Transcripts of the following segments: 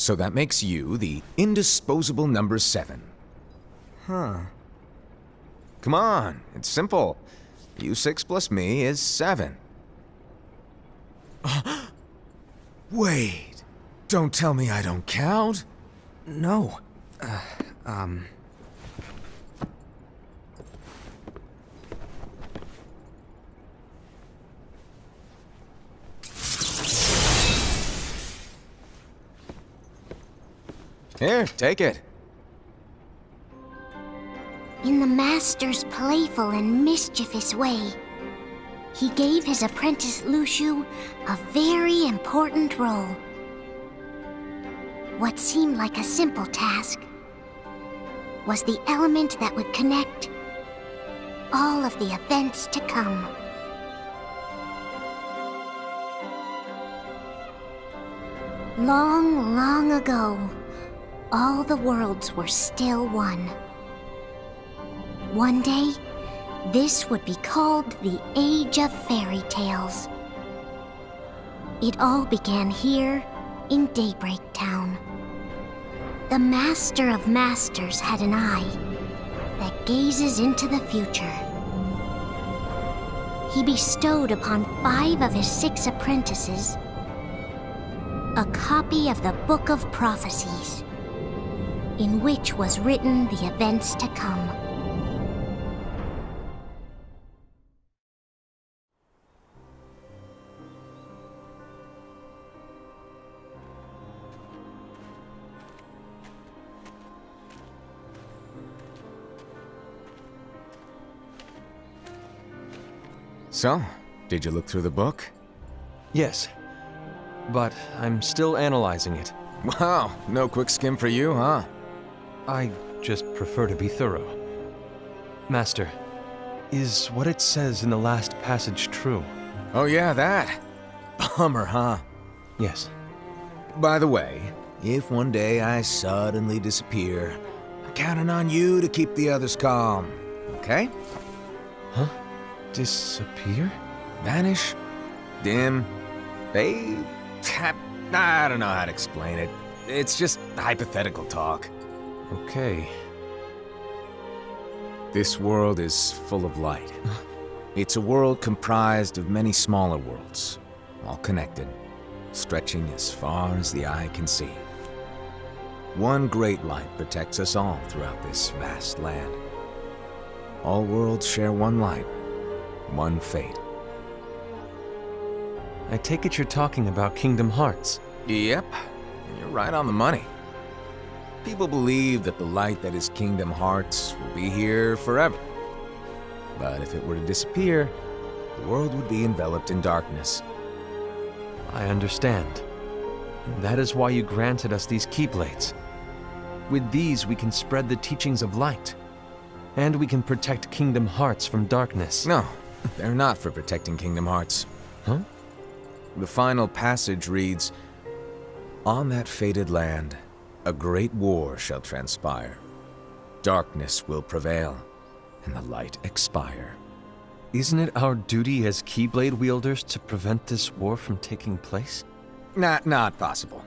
So that makes you the indisposable number 7. Huh. Come on, it's simple. U6 plus me is 7. Wait, don't tell me I don't count? No. Here, take it. In the Master's playful and mischievous way, he gave his apprentice Luciu a very important role. What seemed like a simple task was the element that would connect all of the events to come. Long, long ago, all the worlds were still one. One day, this would be called the Age of Fairy Tales. It all began here in Daybreak Town. The Master of Masters had an eye that gazes into the future. He bestowed upon 5 of his 6 apprentices a copy of the Book of Prophecies, in which was written the events to come. So, did you look through the book? Yes. But I'm still analyzing it. Wow, no quick skim for you, huh? I just prefer to be thorough. Master, is what it says in the last passage true? Oh yeah, that. Bummer, huh? Yes. By the way, if one day I suddenly disappear, I'm counting on you to keep the others calm, okay? Huh? Disappear? Vanish, dim, fade. I don't know how to explain it. It's just hypothetical talk. Okay. This world is full of light. It's a world comprised of many smaller worlds, all connected, stretching as far as the eye can see. One great light protects us all throughout this vast land. All worlds share one light, one fate. I take it you're talking about Kingdom Hearts. Yep, you're right on the money. People believe that the light that is Kingdom Hearts will be here forever. But if it were to disappear, the world would be enveloped in darkness. I understand. That is why you granted us these Keyblades. With these, we can spread the teachings of light. And we can protect Kingdom Hearts from darkness. No, they're not for protecting Kingdom Hearts. Huh? The final passage reads, "On that fated land, a great war shall transpire. Darkness will prevail, and the light expire." Isn't it our duty as Keyblade wielders to prevent this war from taking place? Not possible.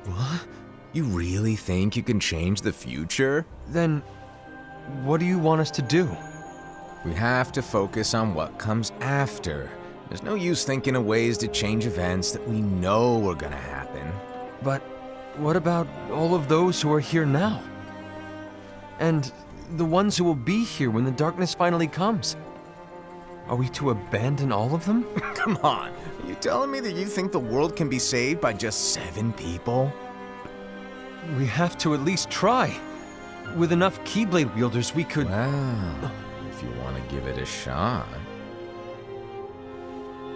What? You really think you can change the future? Then, what do you want us to do? We have to focus on what comes after. There's no use thinking of ways to change events that we know are gonna happen. But what about all of those who are here now? And the ones who will be here when the darkness finally comes? Are we to abandon all of them? Come on, are you telling me that you think the world can be saved by just 7 people? We have to at least try. With enough Keyblade wielders, we could... Well, if you want to give it a shot.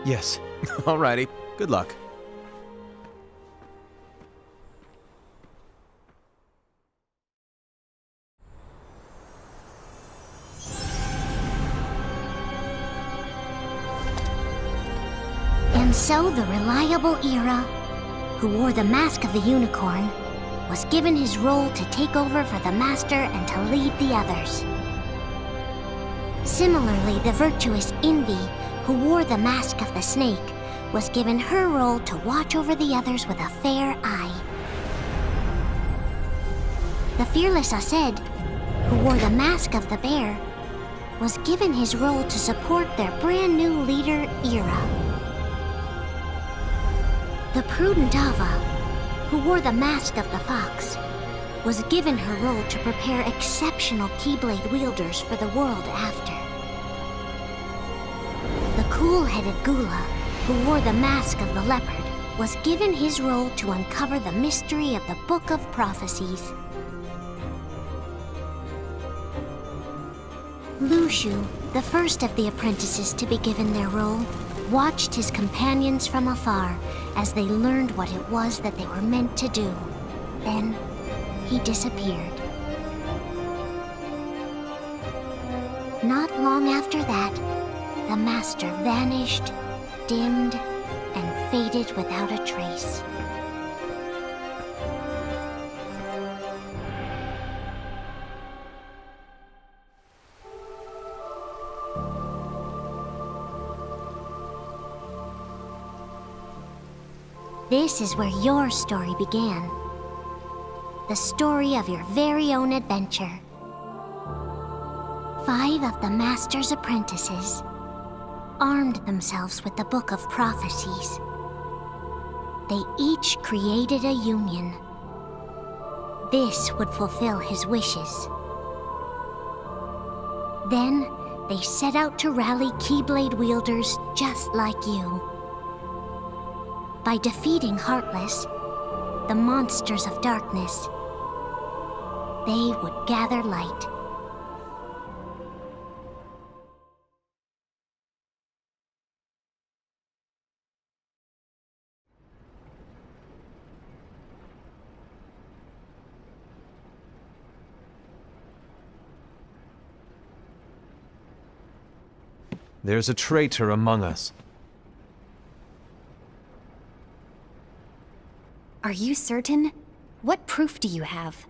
Yes. Alrighty, good luck. And so the reliable Era, who wore the mask of the unicorn, was given his role to take over for the Master and to lead the others. Similarly, the virtuous Envy, who wore the mask of the snake, was given her role to watch over the others with a fair eye. The fearless Ased, who wore the mask of the bear, was given his role to support their brand new leader, Ira. The prudent Ava, who wore the mask of the fox, was given her role to prepare exceptional Keyblade wielders for the world after. The cool-headed Gula, who wore the mask of the leopard, was given his role to uncover the mystery of the Book of Prophecies. Lushu, the first of the apprentices to be given their role, watched his companions from afar as they learned what it was that they were meant to do. Then, he disappeared. Not long after that, the master vanished, dimmed, and faded without a trace. This is where your story began. The story of your very own adventure. 5 of the Master's apprentices armed themselves with the Book of Prophecies. They each created a union. This would fulfill his wishes. Then, they set out to rally Keyblade wielders just like you. By defeating Heartless, the monsters of darkness, they would gather light. There's a traitor among us. Are you certain? What proof do you have?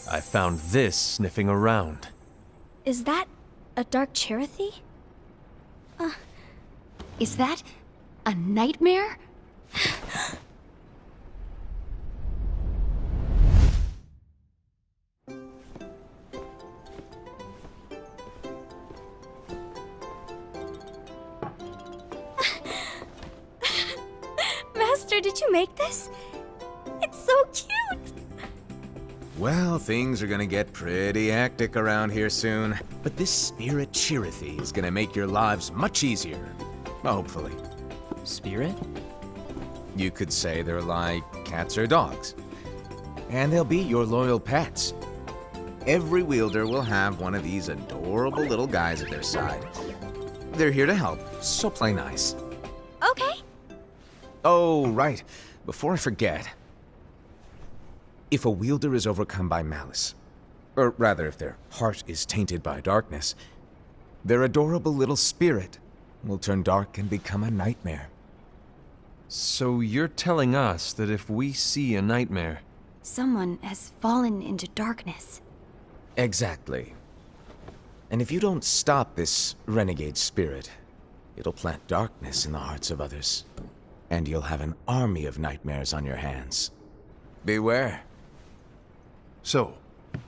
I found this sniffing around. Is that a Dark Cherothy? Is that a nightmare? Master, did you make this? It's so cute! Well, things are gonna get pretty hectic around here soon. But this spirit Cherothy is gonna make your lives much easier. Hopefully. Spirit? You could say they're like cats or dogs. And they'll be your loyal pets. Every wielder will have one of these adorable little guys at their side. They're here to help, so play nice. Okay. Oh, right. Before I forget. If a wielder is overcome by malice, or rather if their heart is tainted by darkness, their adorable little spirit will turn dark and become a nightmare. So you're telling us that if we see a nightmare... Someone has fallen into darkness. Exactly. And if you don't stop this renegade spirit, it'll plant darkness in the hearts of others. And you'll have an army of nightmares on your hands. Beware. So,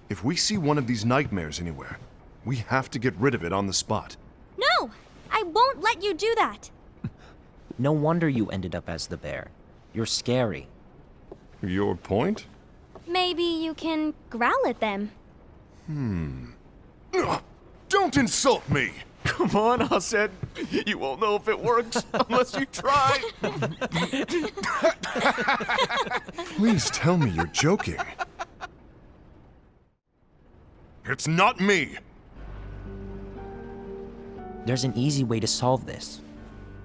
if we see one of these nightmares anywhere, we have to get rid of it on the spot. No! I won't let you do that! No wonder you ended up as the bear. You're scary. Your point? Maybe you can growl at them. Ugh, don't insult me! Come on, Ased. You won't know if it works unless you try. Please tell me you're joking. It's not me! There's an easy way to solve this.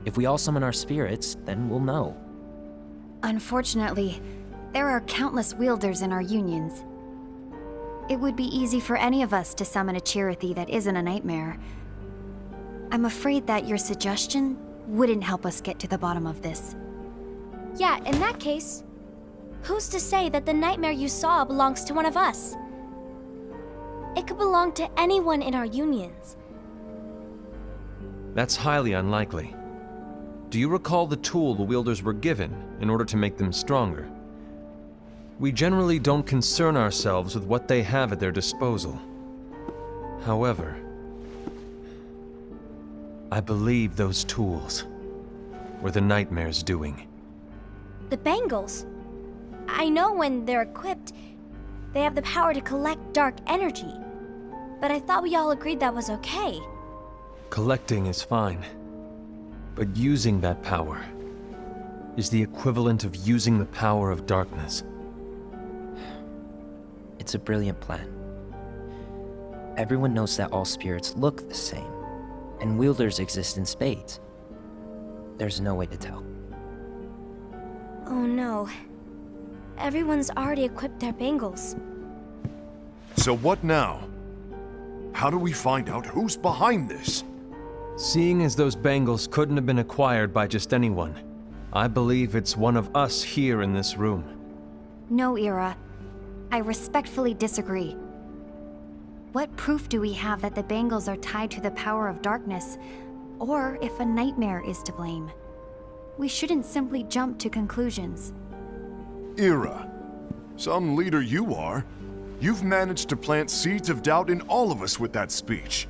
If we all summon our spirits, then we'll know. Unfortunately, there are countless wielders in our unions. It would be easy for any of us to summon a Cherothy that isn't a nightmare. I'm afraid that your suggestion wouldn't help us get to the bottom of this. Yeah, in that case, who's to say that the nightmare you saw belongs to one of us? It could belong to anyone in our unions. That's highly unlikely. do you recall the tool the wielders were given in order to make them stronger? We generally don't concern ourselves with what they have at their disposal. However, I believe those tools were the Nightmare's doing. The bangles. I know when they're equipped, they have the power to collect dark energy. But I thought we all agreed that was okay. Collecting is fine, but using that power is the equivalent of using the power of darkness. It's a brilliant plan. Everyone knows that all spirits look the same, and wielders exist in spades. There's no way to tell. Oh no. Everyone's already equipped their bangles. So what now? How do we find out who's behind this? Seeing as those bangles couldn't have been acquired by just anyone, I believe it's one of us here in this room. No, Ira. I respectfully disagree. What proof do we have that the bangles are tied to the power of darkness, or if a nightmare is to blame? We shouldn't simply jump to conclusions. Ira, some leader you are. You've managed to plant seeds of doubt in all of us with that speech.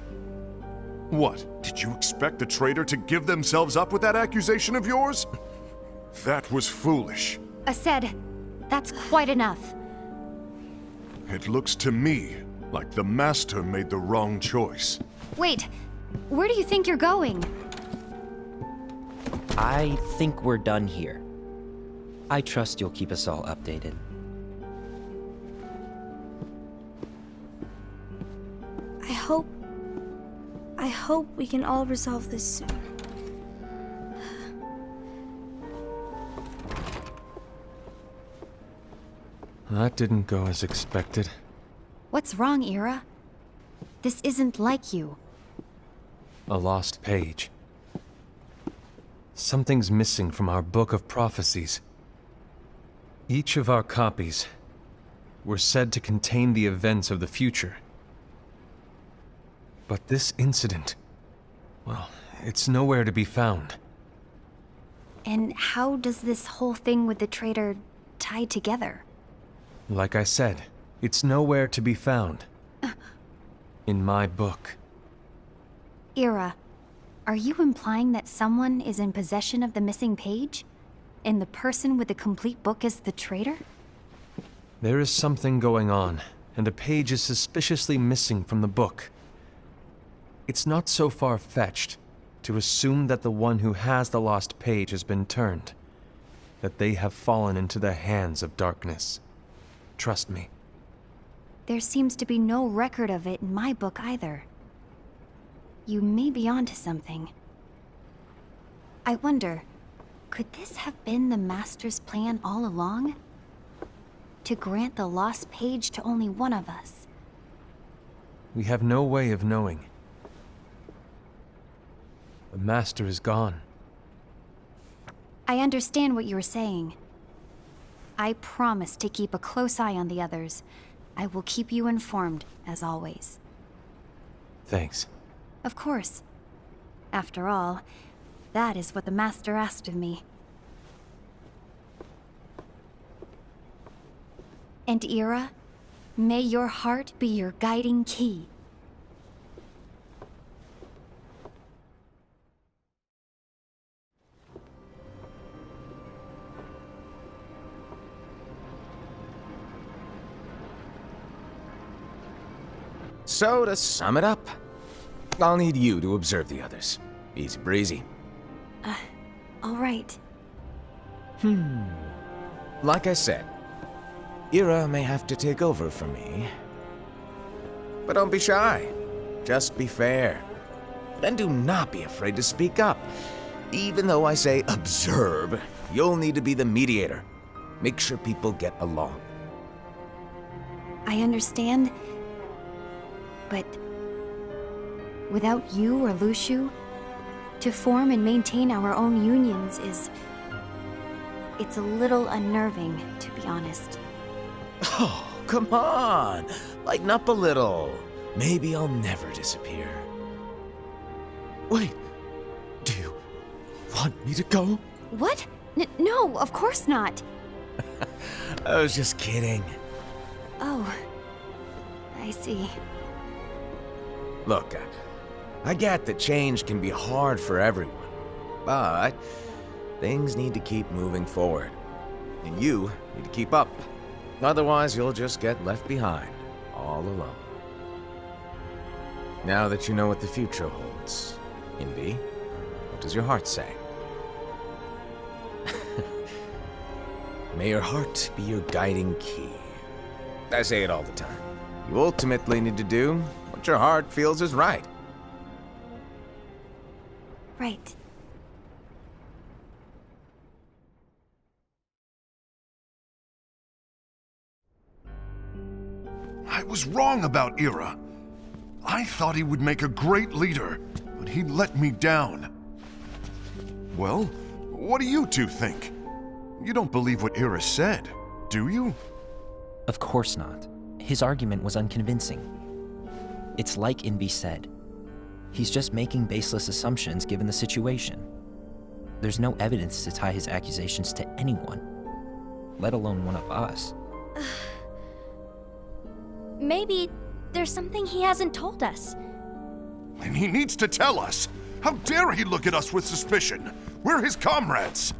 What, did you expect the traitor to give themselves up with that accusation of yours? That was foolish. Ased, that's quite enough. It looks to me like the Master made the wrong choice. Wait, where do you think you're going? I think we're done here. I trust you'll keep us all updated. I hope we can all resolve this soon. That didn't go as expected. What's wrong, Ira? This isn't like you. A lost page. Something's missing from our book of prophecies. Each of our copies were said to contain the events of the future. But this incident, well, it's nowhere to be found. And how does this whole thing with the traitor tie together? Like I said, it's nowhere to be found. In my book. Ira, are you implying that someone is in possession of the missing page? And the person with the complete book is the traitor? There is something going on, and a page is suspiciously missing from the book. It's not so far-fetched to assume that the one who has the lost page has been turned, that they have fallen into the hands of darkness. Trust me. There seems to be no record of it in my book either. You may be onto something. I wonder, could this have been the Master's plan all along? To grant the lost page to only one of us? We have no way of knowing. The Master is gone. I understand what you were saying. I promise to keep a close eye on the others. I will keep you informed, as always. Thanks. Of course. After all, that is what the Master asked of me. And Ira, may your heart be your guiding key. So, to sum it up, I'll need you to observe the others. Easy breezy. All right. Like I said, Ira may have to take over for me. But don't be shy. Just be fair. And do not be afraid to speak up. Even though I say observe, you'll need to be the mediator. Make sure people get along. I understand. But without you or Luciu, to form and maintain our own unions is... it's a little unnerving, to be honest. Oh, come on. Lighten up a little. Maybe I'll never disappear. Wait. Do you want me to go? What? No, of course not. I was just kidding. Oh, I see. Look, I get that change can be hard for everyone, but things need to keep moving forward. And you need to keep up. Otherwise, you'll just get left behind, all alone. Now that you know what the future holds, Envy, what does your heart say? May your heart be your guiding key. I say it all the time. You ultimately need to do what your heart feels is right. Right. I was wrong about Ira. I thought he would make a great leader, but he let me down. Well, what do you two think? You don't believe what Ira said, do you? Of course not. His argument was unconvincing. It's like Envy said. He's just making baseless assumptions given the situation. There's no evidence to tie his accusations to anyone, let alone one of us. Maybe there's something he hasn't told us. And he needs to tell us. How dare he look at us with suspicion? We're his comrades.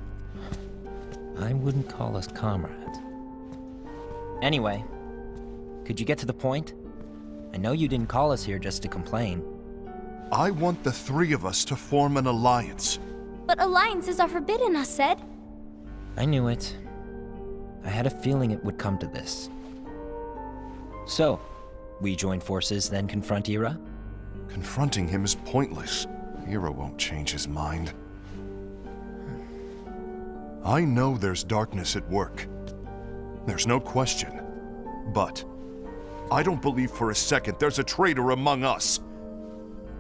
I wouldn't call us comrades. Anyway, could you get to the point? I know you didn't call us here just to complain. I want the three of us to form an alliance. But alliances are forbidden, us said. I knew it. I had a feeling it would come to this. So, we join forces, then confront Ira? Confronting him is pointless. Ira won't change his mind. I know there's darkness at work. There's no question. But I don't believe for a second there's a traitor among us.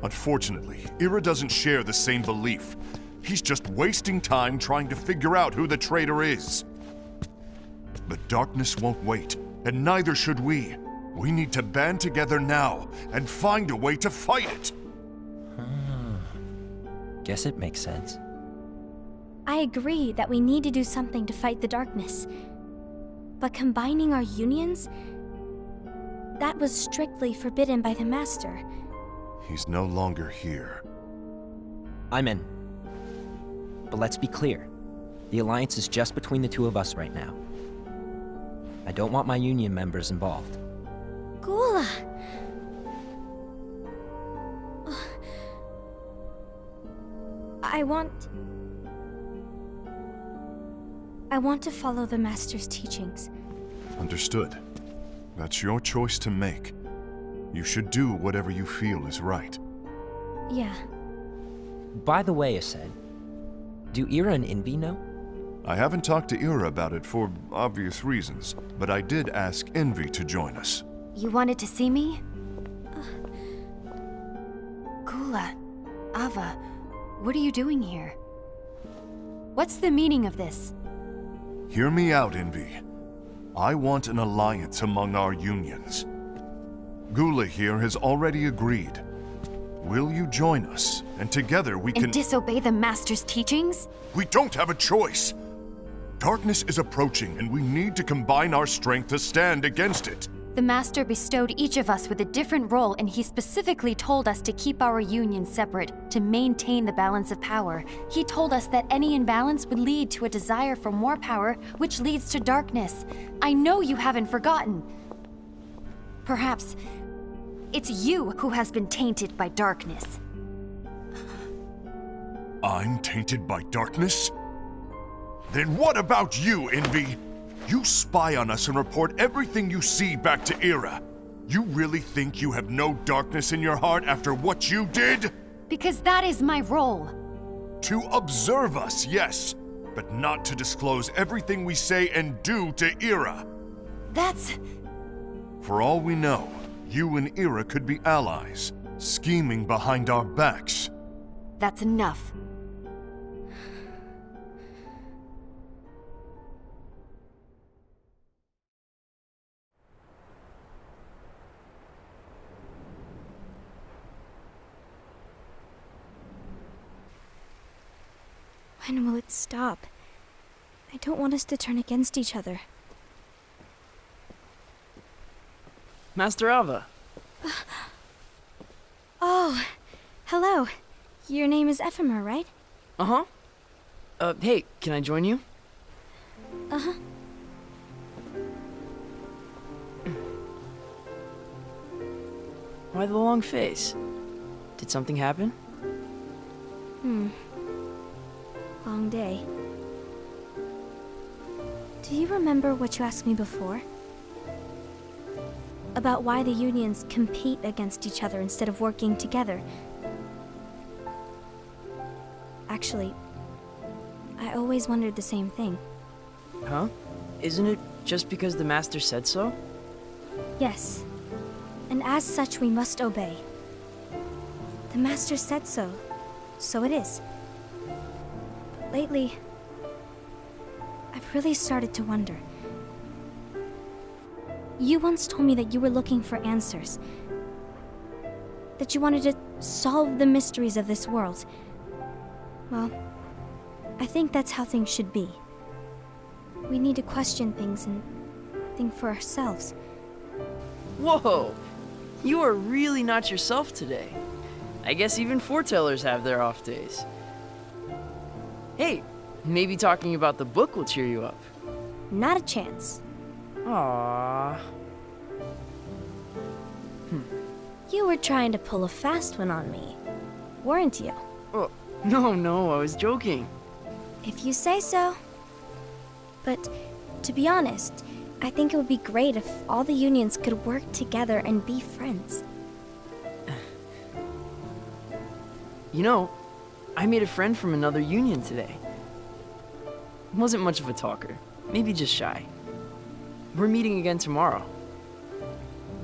Unfortunately, Ira doesn't share the same belief. He's just wasting time trying to figure out who the traitor is. But darkness won't wait, and neither should we. We need to band together now and find a way to fight it. Guess it makes sense. I agree that we need to do something to fight the darkness. But combining our unions? That was strictly forbidden by the Master. He's no longer here. I'm in. But let's be clear. The alliance is just between the two of us right now. I don't want my union members involved. Gula! I want to follow the Master's teachings. Understood. That's your choice to make. You should do whatever you feel is right. Yeah. By the way, Ased, do Ira and Envy know? I haven't talked to Ira about it for obvious reasons, but I did ask Envy to join us. You wanted to see me? Gula, Ava, what are you doing here? What's the meaning of this? Hear me out, Envy. I want an alliance among our unions. Gula here has already agreed. Will you join us? And together we can— And disobey the Master's teachings? We don't have a choice! Darkness is approaching, and we need to combine our strength to stand against it. The Master bestowed each of us with a different role, and he specifically told us to keep our unions separate, to maintain the balance of power. He told us that any imbalance would lead to a desire for more power, which leads to darkness. I know you haven't forgotten. Perhaps it's you who has been tainted by darkness. I'm tainted by darkness? Then what about you, Envy? You spy on us and report everything you see back to Ira. You really think you have no darkness in your heart after what you did? Because that is my role. To observe us, yes, but not to disclose everything we say and do to Ira. That's... For all we know, you and Ira could be allies, scheming behind our backs. that's enough. When will it stop? I don't want us to turn against each other. Master Alva. Oh, hello. Your name is Ephemer, right? Uh-huh. Hey, can I join you? Uh-huh. Why the long face? Did something happen? Long day. Do you remember what you asked me before? About why the unions compete against each other instead of working together. Actually, I always wondered the same thing. Huh? Isn't it just because the Master said so? Yes. And as such, we must obey. The Master said so. So it is. But lately, I've really started to wonder. You once told me that you were looking for answers. That you wanted to solve the mysteries of this world. Well, I think that's how things should be. We need to question things and think for ourselves. Whoa! You are really not yourself today. I guess even foretellers have their off days. Hey, maybe talking about the book will cheer you up. Not a chance. Aww. You were trying to pull a fast one on me, weren't you? Oh, no, I was joking. If you say so. But to be honest, I think it would be great if all the unions could work together and be friends. You know, I made a friend from another union today. Wasn't much of a talker, maybe just shy. We're meeting again tomorrow.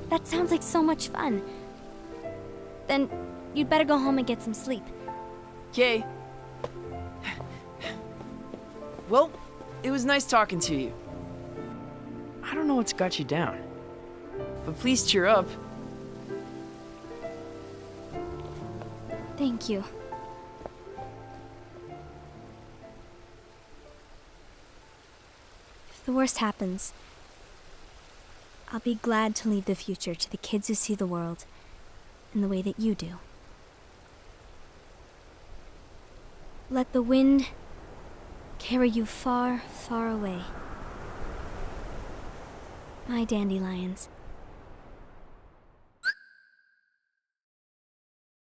That sounds like so much fun. Then you'd better go home and get some sleep. Okay. Well, it was nice talking to you. I don't know what's got you down, but please cheer up. Thank you. If the worst happens, I'll be glad to leave the future to the kids who see the world in the way that you do. Let the wind carry you far, far away. My dandelions.